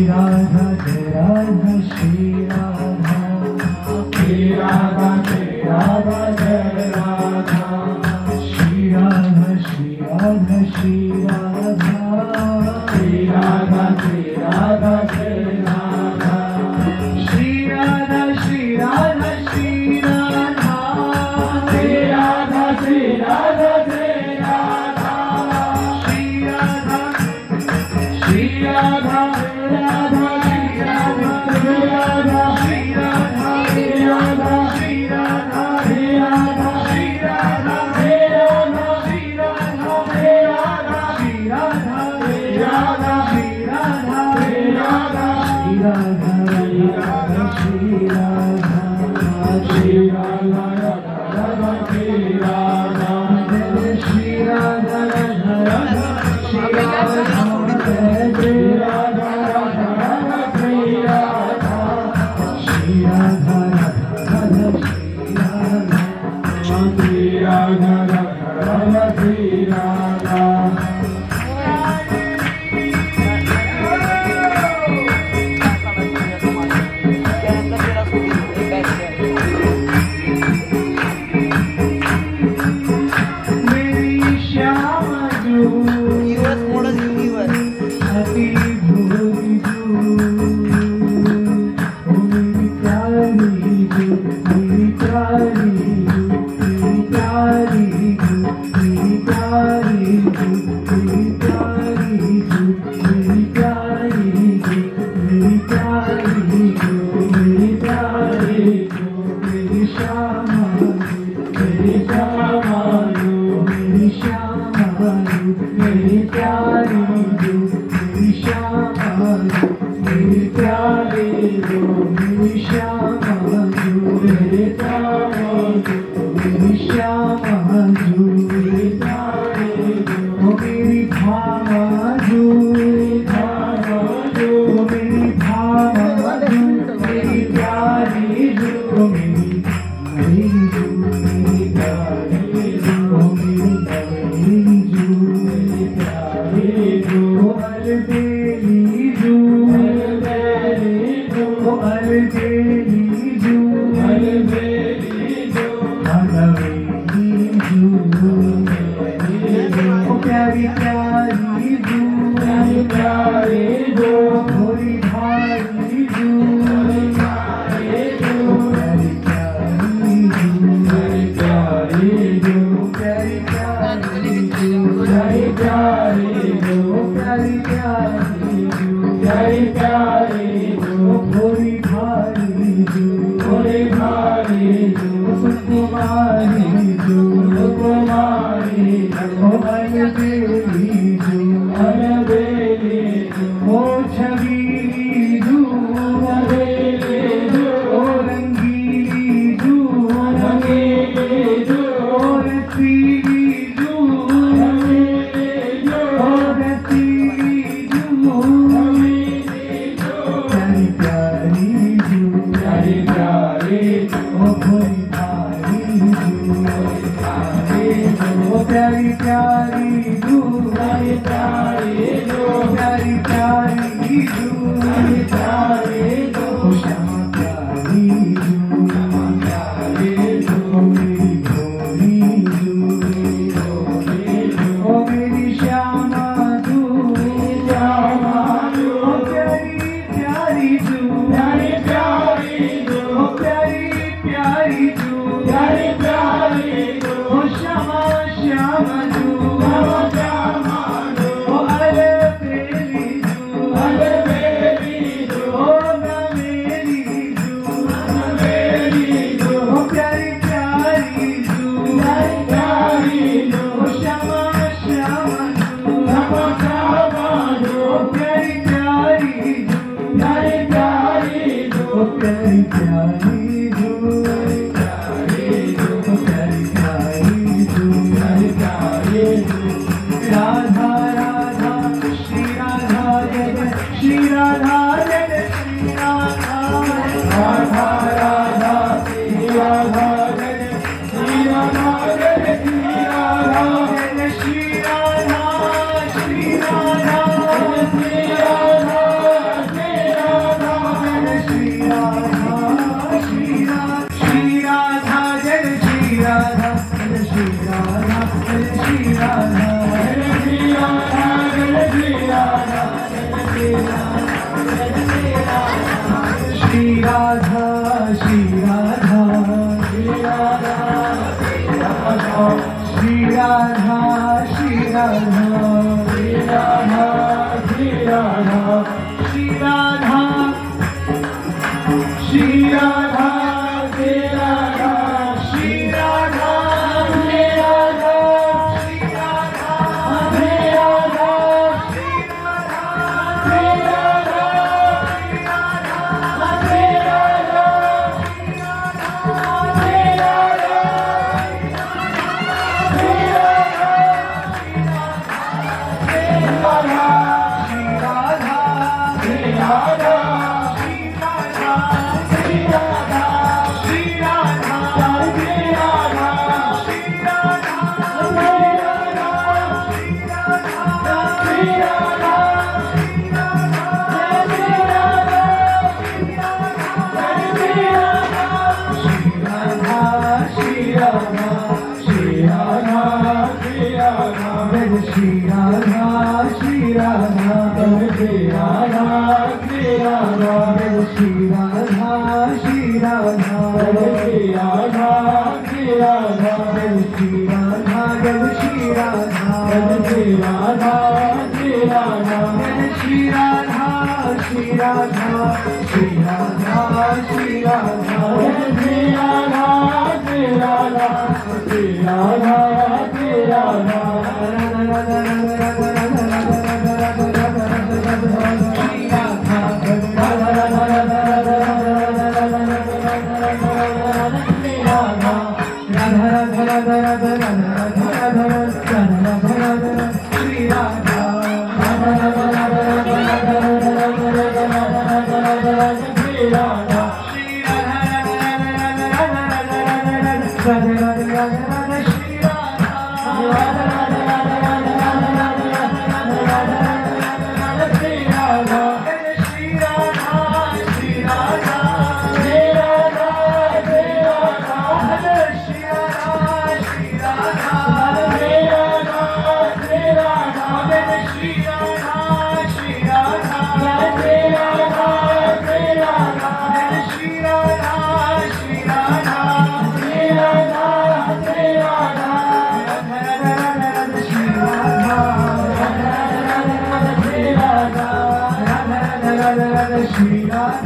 Radha Jai Radha Shri Radha Shri Radha Jai Radha Jai Radha Shri Radha Shri Radha Shri Radha Shri Radha Shri Radha Jai Radha Shri Radha Shri Radha Shri Radha Shri Radha Shri Radha Jai Radha Shri Radha Shri Radha Radha Shri Radha Shri Radha Shri Radha Shri Radha Shri Radha Shri Radha Shri Radha Shri Radha Shri Radha Shri Radha Shri Radha Shri Radha Shri Radha Shri Radha Shri Radha Shri Radha Shri Radha Radha Shri Radha Shri Radha Radha Radha Shri Radha Shri Radha Radha Radha Shri Radha Shri Radha Radha Shri Radha Radha Radha Shri Radha Shri Radha Shri Radha, Shri Radha, Shri Radha, Shri Radha, Shri Radha, Shri Radha, Shri Radha, Shri Radha, Shri Radha, Shri Radha, Shri Radha, Shri Radha, Shri Radha, Shri Radha, Shri Radha